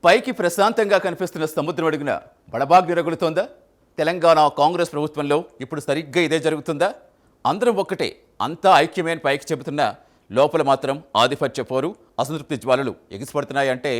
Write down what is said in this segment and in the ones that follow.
పైకి ప్రశాంతంగా కనిపిస్తున్న సముద్రం అడుగున బడబాగ్ని రగులుతోందా? తెలంగాణ కాంగ్రెస్ ప్రభుత్వంలో ఇప్పుడు సరిగ్గా ఇదే జరుగుతుందా? అందరం ఒక్కటే, అంతా ఐక్యమైన పైకి చెబుతున్నా లోపల మాత్రం ఆధిపత్య పోరు, అసంతృప్తి జ్వాలలు ఎగిసిపడుతున్నాయంటే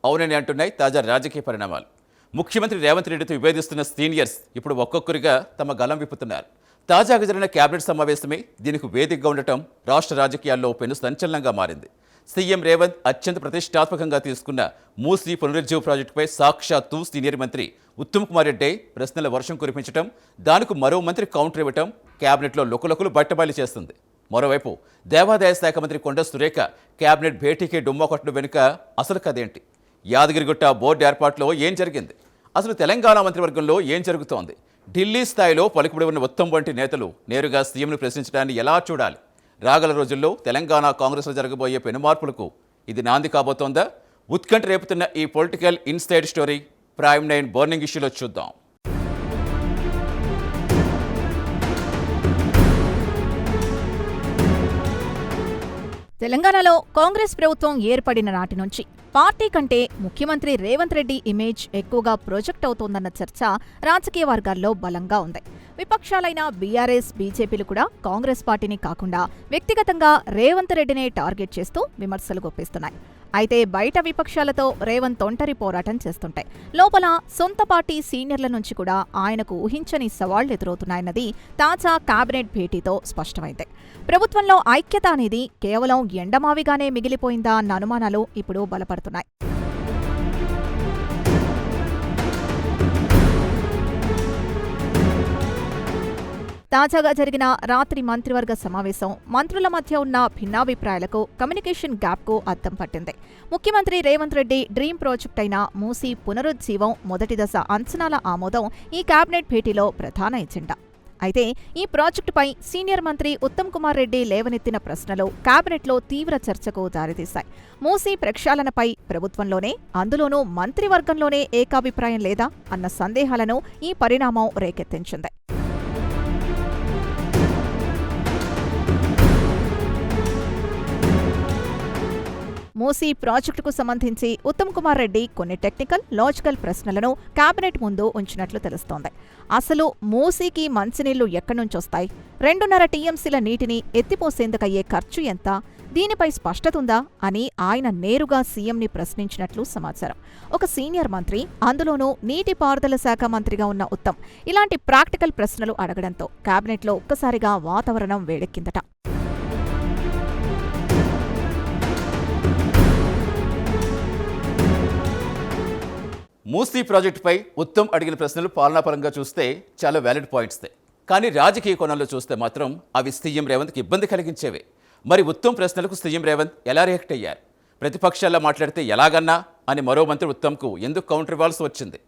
అవునని అంటున్నాయి తాజా రాజకీయ పరిణామాలు. ముఖ్యమంత్రి రేవంత్ రెడ్డితో విభేదిస్తున్న సీనియర్స్ ఇప్పుడు ఒక్కొక్కరిగా తమ గలం విప్పుతున్నారు. తాజాగా జరిగిన కేబినెట్ సమావేశమే దీనికి వేదికగా ఉండటం రాష్ట్ర రాజకీయాల్లో పెను సంచలనంగా మారింది. సీఎం రేవంత్ అత్యంత ప్రతిష్టాత్మకంగా తీసుకున్న మూసీ పునరుజ్జీవ ప్రాజెక్టుపై సాక్షాత్తు సీనియర్ మంత్రి ఉత్తమ్ కుమార్ రెడ్డి ప్రశ్నల వర్షం కురిపించడం, దానికి మరో మంత్రి కౌంటర్ ఇవ్వటం కేబినెట్లో లుకలుకలు బట్టబయలు చేస్తుంది. మరోవైపు దేవాదాయ శాఖ మంత్రి కొండ సురేఖ కేబినెట్ భేటీకి డుమ్మా కొట్టడం వెనుక అసలు కదేంటి? యాదగిరిగుట్ట బోర్డు ఏర్పాటులో ఏం జరిగింది? అసలు తెలంగాణ మంత్రివర్గంలో ఏం జరుగుతోంది? ఢిల్లీ స్థాయిలో పలుకుబడి ఉన్న ఉత్తమ్ వంటి నేతలు నేరుగా సీఎంను ప్రశ్నించడాన్ని ఎలా చూడాలి? రాగల రోజుల్లో తెలంగాణ కాంగ్రెస్లో జరగబోయే పెనుమార్పులకు ఇది నాంది కాబోతోందా? ఉత్కంఠ రేపుతున్న ఈ political inside story prime 9 burning ఇష్యూలో చూద్దాం. తెలంగాణలో కాంగ్రెస్ ప్రభుత్వం ఏర్పడిన నాటి నుంచి పార్టీ కంటే ముఖ్యమంత్రి రేవంత్ రెడ్డి ఇమేజ్ ఎక్కువగా ప్రొజెక్ట్ అవుతోందన్న చర్చ రాజకీయ వర్గాల్లో బలంగా ఉంది. విపక్షాలైన బీఆర్ఎస్, బీజేపీలు కూడా కాంగ్రెస్ పార్టీని కాకుండా వ్యక్తిగతంగా రేవంత్ రెడ్డినే టార్గెట్ చేస్తూ విమర్శలు గుప్పిస్తున్నాయి. అయితే బయట విపక్షాలతో రేవంత్ ఒంటరి పోరాటం చేస్తుంటాయి. లోపల సొంత పార్టీ సీనియర్ల నుంచి కూడా ఆయనకు ఊహించని సవాళ్లు ఎదురవుతున్నాయన్నది తాజా కేబినెట్ భేటీతో స్పష్టమైంది. ప్రభుత్వంలో ఐక్యత అనేది కేవలం ఎండమావిగానే మిగిలిపోయిందా అన్న అనుమానాలు ఇప్పుడు బలపడుతున్నాయి. తాజాగా జరిగిన రాత్రి మంత్రివర్గ సమావేశం మంత్రుల మధ్య ఉన్న భిన్నాభిప్రాయాలకు, కమ్యూనికేషన్ గ్యాప్కు అద్దం పట్టింది. ముఖ్యమంత్రి రేవంత్ రెడ్డి డ్రీమ్ ప్రాజెక్ట్ అయిన మూసీ పునరుజ్జీవం మొదటి దశ అంచనాల ఆమోదం ఈ కేబినెట్ భేటీలో ప్రధాన ఎజెండా. అయితే ఈ ప్రాజెక్టుపై సీనియర్ మంత్రి ఉత్తమ్ కుమార్ రెడ్డి లేవనెత్తిన ప్రశ్నలు కేబినెట్లో తీవ్ర చర్చకు దారితీశాయి. మూసీ ప్రక్షాళనపై ప్రభుత్వంలోనే, అందులోనూ మంత్రివర్గంలోనే ఏకాభిప్రాయం లేదా అన్న సందేహాలను ఈ పరిణామం రేకెత్తించింది. మూసీ ప్రాజెక్టుకు సంబంధించి ఉత్తమ్ కుమార్ రెడ్డి కొన్ని టెక్నికల్, లాజికల్ ప్రశ్నలను కేబినెట్ ముందు ఉంచినట్లు తెలుస్తోంది. అసలు మూసీకి మంచినీళ్లు ఎక్కడ్నుంచొస్తాయి? 2.5 టీఎంసీల నీటిని ఎత్తిపోసేందుకయ్యే ఖర్చు ఎంత? దీనిపై స్పష్టతుందా అని ఆయన నేరుగా సీఎంని ప్రశ్నించినట్లు సమాచారం. ఒక సీనియర్ మంత్రి, అందులోనూ నీటిపారుదల శాఖ మంత్రిగా ఉన్న ఉత్తమ్ ఇలాంటి ప్రాక్టికల్ ప్రశ్నలు అడగడంతో కేబినెట్లో ఒక్కసారిగా వాతావరణం వేడెక్కిందట. మూసీ ప్రాజెక్టుపై ఉత్తమ్ అడిగిన ప్రశ్నలు పాలనాపరంగా చూస్తే చాలా వ్యాలిడ్ పాయింట్సే. కానీ రాజకీయ కోణంలో చూస్తే మాత్రం అవి సీఎం రేవంత్కి ఇబ్బంది కలిగించేవే. మరి ఉత్తమ్ ప్రశ్నలకు సీఎం రేవంత్ ఎలా రియాక్ట్ అయ్యారు? ప్రతిపక్షాల్లో మాట్లాడితే ఎలాగన్నా అని మరో మంత్రి ఉత్తమ్కు ఎందుకు కౌంటర్ ఇవ్వాల్సి వచ్చింది?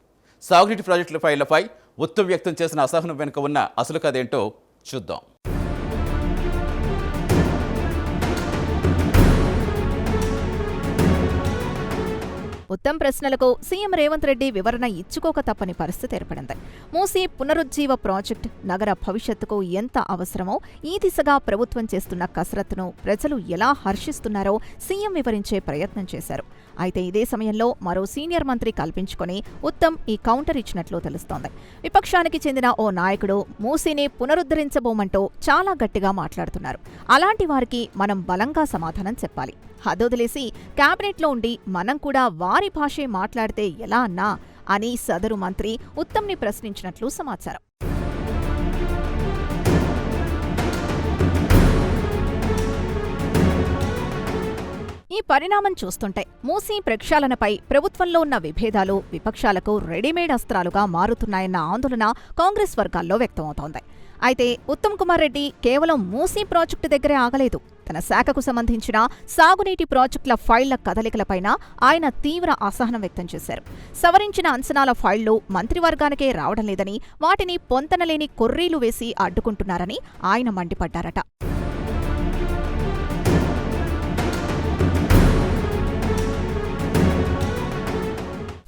సాగునీటి ప్రాజెక్టుల ఫైళ్లపై ఉత్తమ్ వ్యక్తం చేసిన అసహనం వెనుక ఉన్న అసలు కదేంటో చూద్దాం. ఉత్తమ్ ప్రశ్నలకు సీఎం రేవంత్ రెడ్డి వివరణ ఇచ్చుకోక తప్పని పరిస్థితి ఏర్పడింది. మూసీ పునరుజ్జీవ ప్రాజెక్టు నగర భవిష్యత్తుకు ఎంత అవసరమో, ఈ దిశగా ప్రభుత్వం చేస్తున్న కసరత్తును ప్రజలు ఎలా హర్షిస్తున్నారో సీఎం వివరించే ప్రయత్నం చేశారు. అయితే ఇదే సమయంలో మరో సీనియర్ మంత్రి కల్పించుకొని ఉత్తమ్ ఈ కౌంటర్ ఇచ్చినట్లు తెలుస్తోంది. విపక్షానికి చెందిన ఓ నాయకుడు మూసీని పునరుద్ధరించబోమంటూ చాలా గట్టిగా మాట్లాడుతున్నారు. అలాంటి వారికి మనం బలంగా సమాధానం చెప్పాలి. హదొదిలేసి కేబినెట్లో ఉండి మనం కూడా వారి భాషే మాట్లాడితే ఎలా అన్నా అని సదరు మంత్రి ఉత్తమ్ని ప్రశ్నించినట్లు సమాచారం. ఈ పరిణామం చూస్తుంటే మూసీ ప్రక్షాళనపై ప్రభుత్వంలో ఉన్న విభేదాలు విపక్షాలకు రెడీమేడ్ అస్త్రాలుగా మారుతున్నాయన్న ఆందోళన కాంగ్రెస్ వర్గాల్లో వ్యక్తమవుతోంది. అయితే ఉత్తమ్ కుమార్ రెడ్డి కేవలం మూసీ ప్రాజెక్టు దగ్గరే ఆగలేదు. తన శాఖకు సంబంధించిన సాగునీటి ప్రాజెక్టుల ఫైళ్ల కదలికలపైన ఆయన తీవ్ర అసహనం వ్యక్తం చేశారు. సవరించిన అంచనాల ఫైళ్లు మంత్రివర్గానికే రావడం లేదని, వాటిని పొంతనలేని కొర్రీలు వేసి అడ్డుకుంటున్నారని ఆయన మండిపడ్డారట.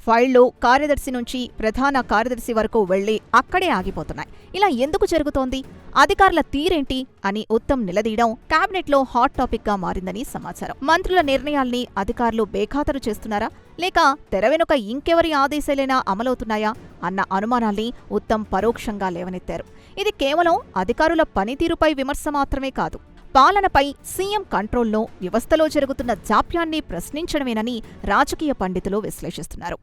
ఫైళ్లు కార్యదర్శి నుంచి ప్రధాన కార్యదర్శి వరకు వెళ్లి అక్కడే ఆగిపోతున్నాయి. ఇలా ఎందుకు జరుగుతోంది? అధికారుల తీరేంటి అని ఉత్తమ్ నిలదీయడం కేబినెట్లో హాట్ టాపిక్ గా మారిందని సమాచారం. మంత్రుల నిర్ణయాల్ని అధికారులు బేఖాతరు చేస్తున్నారా, లేక తెర వెనుక ఇంకెవరి ఆదేశాలైనా అమలవుతున్నాయా అన్న అనుమానాల్ని ఉత్తమ్ పరోక్షంగా లేవనెత్తారు. ఇది కేవలం అధికారుల పనితీరుపై విమర్శ మాత్రమే కాదు, పాలనపై సీఎం కంట్రోల్లో, వ్యవస్థలో జరుగుతున్న జాప్యాన్ని ప్రశ్నించడమేనని రాజకీయ పండితులు విశ్లేషిస్తున్నారు.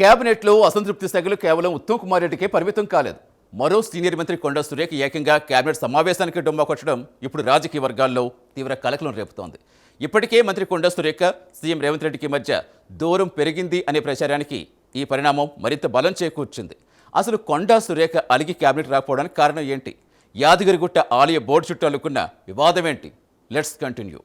కేబినెట్లో అసంతృప్తి సెగలు కేవలం ఉత్తమ్ కుమార్ రెడ్డికే పరిమితం కాలేదు. మరో సీనియర్ మంత్రి కొండా సురేఖ ఏకంగా కేబినెట్ సమావేశానికి డొమ్మా కొట్టడం ఇప్పుడు రాజకీయ వర్గాల్లో తీవ్ర కలకలం రేపుతోంది. ఇప్పటికే మంత్రి కొండా సురేఖ, సీఎం రేవంత్ రెడ్డికి మధ్య దూరం పెరిగింది అనే ప్రచారానికి ఈ పరిణామం మరింత బలం చేకూర్చింది. అసలు కొండా సురేఖ అలిగి కేబినెట్ రాకపోవడానికి కారణం ఏంటి? యాదగిరిగుట్ట ఆలయ బోర్డు చుట్టూ అల్లుకున్న వివాదమేంటి? Let's continue.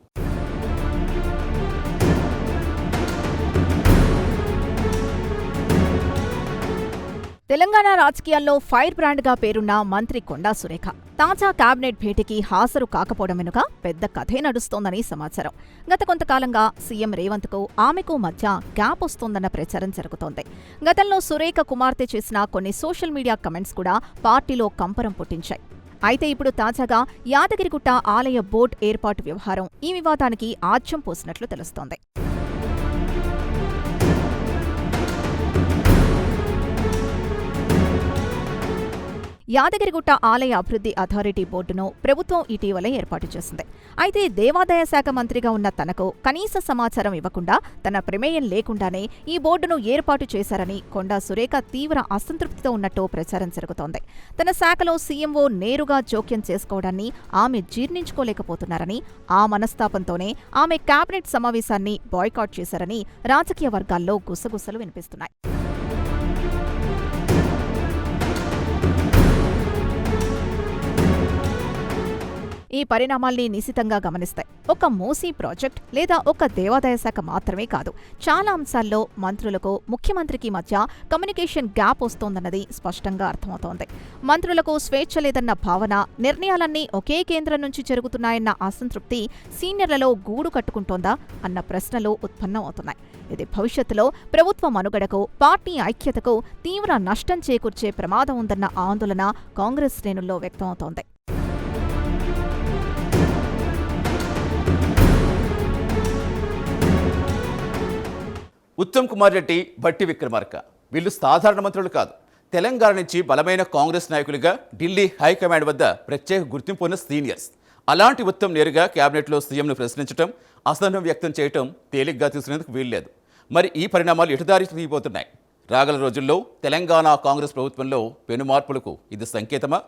తెలంగాణ రాజకీయాల్లో ఫైర్ బ్రాండ్గా పేరున్న మంత్రి కొండా సురేఖ తాజా కేబినెట్ భేటీకి హాజరు కాకపోవడం వెనుక పెద్ద కథే నడుస్తోందని సమాచారం. గత కొంతకాలంగా సీఎం రేవంత్కు ఆమెకు మధ్య గ్యాప్ వస్తోందన్న ప్రచారం జరుగుతోంది. గతంలో సురేఖ కుమార్తె చేసిన కొన్ని సోషల్ మీడియా కమెంట్స్ కూడా పార్టీలో కంపరం పుట్టించాయి. అయితే ఇప్పుడు తాజాగా యాదగిరిగుట్ట ఆలయ బోర్డు ఏర్పాటు వ్యవహారం ఈ వివాదానికి ఆజ్యం పోసినట్లు తెలుస్తోంది. యాదగిరిగుట్ట ఆలయ అభివృద్ధి అథారిటీ బోర్డును ప్రభుత్వం ఇటీవలే ఏర్పాటు చేసింది. అయితే దేవాదాయ శాఖ మంత్రిగా ఉన్న తనకు కనీస సమాచారం ఇవ్వకుండా, తన ప్రమేయం లేకుండానే ఈ బోర్డును ఏర్పాటు చేశారని కొండా సురేఖ తీవ్ర అసంతృప్తితో ఉన్నట్టు ప్రచారం జరుగుతోంది. తన శాఖలో సీఎంఓ నేరుగా జోక్యం చేసుకోవడాన్ని ఆమె జీర్ణించుకోలేకపోతున్నారని, ఆ మనస్తాపంతోనే ఆమె కేబినెట్ సమావేశాన్ని బాయ్కాట్ చేశారని రాజకీయ వర్గాల్లో గుసగుసలు వినిపిస్తున్నాయి. ఈ పరిణామాల్ని నిశితంగా గమనిస్తాయి. ఒక మూసీ ప్రాజెక్ట్ లేదా ఒక దేవాదాయ శాఖ మాత్రమే కాదు, చాలా అంశాల్లో మంత్రులకు, ముఖ్యమంత్రికి మధ్య కమ్యూనికేషన్ గ్యాప్ వస్తోందన్నది స్పష్టంగా అర్థమవుతోంది. మంత్రులకు స్వేచ్ఛ లేదన్న భావన, నిర్ణయాలన్నీ ఒకే కేంద్రం నుంచి జరుగుతున్నాయన్న అసంతృప్తి సీనియర్లలో గూడు కట్టుకుంటోందా అన్న ప్రశ్నలు ఉత్పన్నమవుతున్నాయి. ఇది భవిష్యత్తులో ప్రభుత్వ మనుగడకు, పార్టీ ఐక్యతకు తీవ్ర నష్టం చేకూర్చే ప్రమాదం ఉందన్న ఆందోళన కాంగ్రెస్ శ్రేణుల్లో వ్యక్తమవుతోంది. ఉత్తమ్ కుమార్ రెడ్డి, భట్టి విక్రమార్క వీళ్ళు సాధారణ మంత్రులు కాదు. తెలంగాణ నుంచి బలమైన కాంగ్రెస్ నాయకులుగా ఢిల్లీ హైకమాండ్ వద్ద ప్రత్యేక గుర్తింపు ఉన్న సీనియర్స్. అలాంటి ఉత్తమ్ నేరుగా కేబినెట్లో సీఎంను ప్రశ్నించడం, అసహనం వ్యక్తం చేయడం తేలిగ్గా తీసుకునేందుకు వీల్లేదు. మరి ఈ పరిణామాలు ఎటుదారి తీయబోతున్నాయి? రాగల రోజుల్లో తెలంగాణ కాంగ్రెస్ ప్రభుత్వంలో పెను మార్పులకు ఇది సంకేతమా?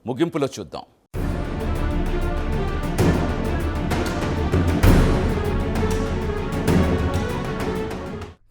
ముగింపులో చూద్దాం.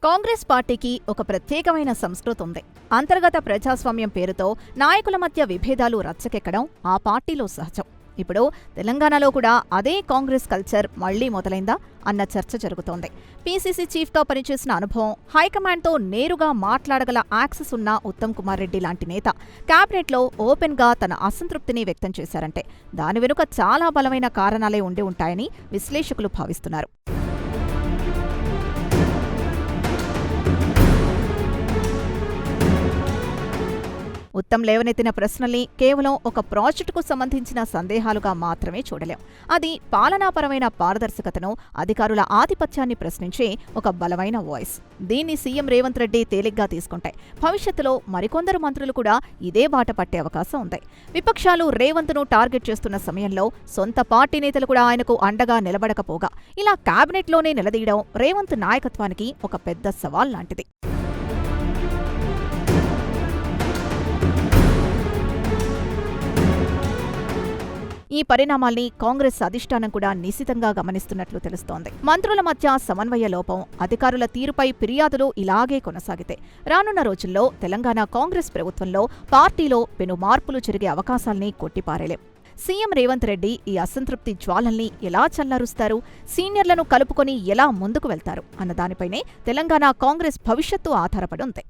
కాంగ్రెస్ పార్టీకి ఒక ప్రత్యేకమైన సంస్కృతి ఉంది. అంతర్గత ప్రజాస్వామ్యం పేరుతో నాయకుల మధ్య విభేదాలు రచ్చకెక్కడం ఆ పార్టీలో సహజం. ఇప్పుడు తెలంగాణలో కూడా అదే కాంగ్రెస్ కల్చర్ మళ్లీ మొదలైందా అన్న చర్చ జరుగుతోంది. పీసీసీ చీఫ్గా పనిచేసిన అనుభవం, హైకమాండ్తో నేరుగా మాట్లాడగల యాక్సెస్ ఉన్న ఉత్తమ్ కుమార్ రెడ్డి లాంటి నేత కేబినెట్లో ఓపెన్గా తన అసంతృప్తిని వ్యక్తం చేశారంటే దాని వెనుక చాలా బలమైన కారణాలే ఉండి ఉంటాయని విశ్లేషకులు భావిస్తున్నారు. ఉత్తమ్ లేవనెత్తిన ప్రశ్నల్ని కేవలం ఒక ప్రాజెక్టుకు సంబంధించిన సందేహాలుగా మాత్రమే చూడలేం. అది పాలనాపరమైన పారదర్శకతను, అధికారుల ఆధిపత్యాన్ని ప్రశ్నించే ఒక బలమైన వాయిస్. దీన్ని సీఎం రేవంత్ రెడ్డి తేలిగ్గా తీసుకుంటే భవిష్యత్తులో మరికొందరు మంత్రులు కూడా ఇదే బాట పట్టే అవకాశం ఉంది. విపక్షాలు రేవంత్ను టార్గెట్ చేస్తున్న సమయంలో సొంత పార్టీ నేతలు కూడా ఆయనకు అండగా నిలబడకపోగా ఇలా కేబినెట్లోనే నిలదీయడం రేవంత్ నాయకత్వానికి ఒక పెద్ద సవాల్ లాంటిది. ఈ పరిణామాల్ని కాంగ్రెస్ అధిష్టానం కూడా నిశితంగా గమనిస్తున్నట్లు తెలుస్తోంది. మంత్రుల మధ్య సమన్వయ లోపం, అధికారుల తీరుపై ఫిర్యాదులు ఇలాగే కొనసాగితే రానున్న రోజుల్లో తెలంగాణ కాంగ్రెస్ ప్రభుత్వంలో పార్టీలో పెను మార్పులు జరిగే అవకాశాల్ని కొట్టిపారేలేం. సీఎం రేవంత్ రెడ్డి ఈ అసంతృప్తి జ్వాలల్ని ఎలా చల్లారుస్తారు, సీనియర్లను కలుపుకొని ఎలా ముందుకు వెళ్తారు అన్న దానిపైనే తెలంగాణ కాంగ్రెస్ భవిష్యత్తు ఆధారపడి ఉంది.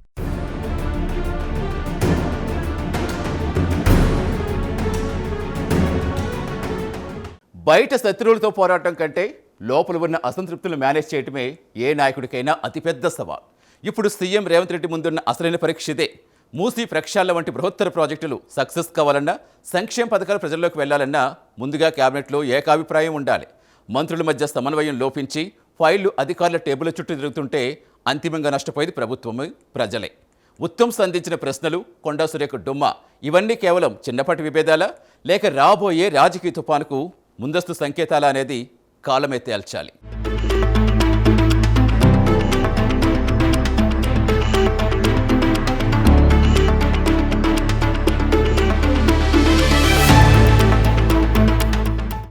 బయట శత్రువులతో పోరాటం కంటే లోపల ఉన్న అసంతృప్తులు మేనేజ్ చేయటమే ఏ నాయకుడికైనా అతిపెద్ద సవాల్. ఇప్పుడు సీఎం రేవంత్ రెడ్డి ముందున్న అసలైన పరీక్ష ఇదే. మూసీ ప్రక్షాళన వంటి బృహత్తర ప్రాజెక్టులు సక్సెస్ కావాలన్నా, సంక్షేమ పథకాలు ప్రజల్లోకి వెళ్లాలన్నా ముందుగా కేబినెట్లో ఏకాభిప్రాయం ఉండాలి. మంత్రుల మధ్య సమన్వయం లోపించి ఫైళ్లు అధికారుల టేబుల్ చుట్టూ తిరుగుతుంటే అంతిమంగా నష్టపోయేది ప్రభుత్వమే, ప్రజలే. ఉత్తమ్ సంధించిన ప్రశ్నలు, కొండా సురేఖ డుమ్మా ఇవన్నీ కేవలం చిన్నపాటి విభేదాలా, లేక రాబోయే రాజకీయ తుఫానుకు ముందస్తు సంకేతాలా అనేది కాలమే తేల్చాలి.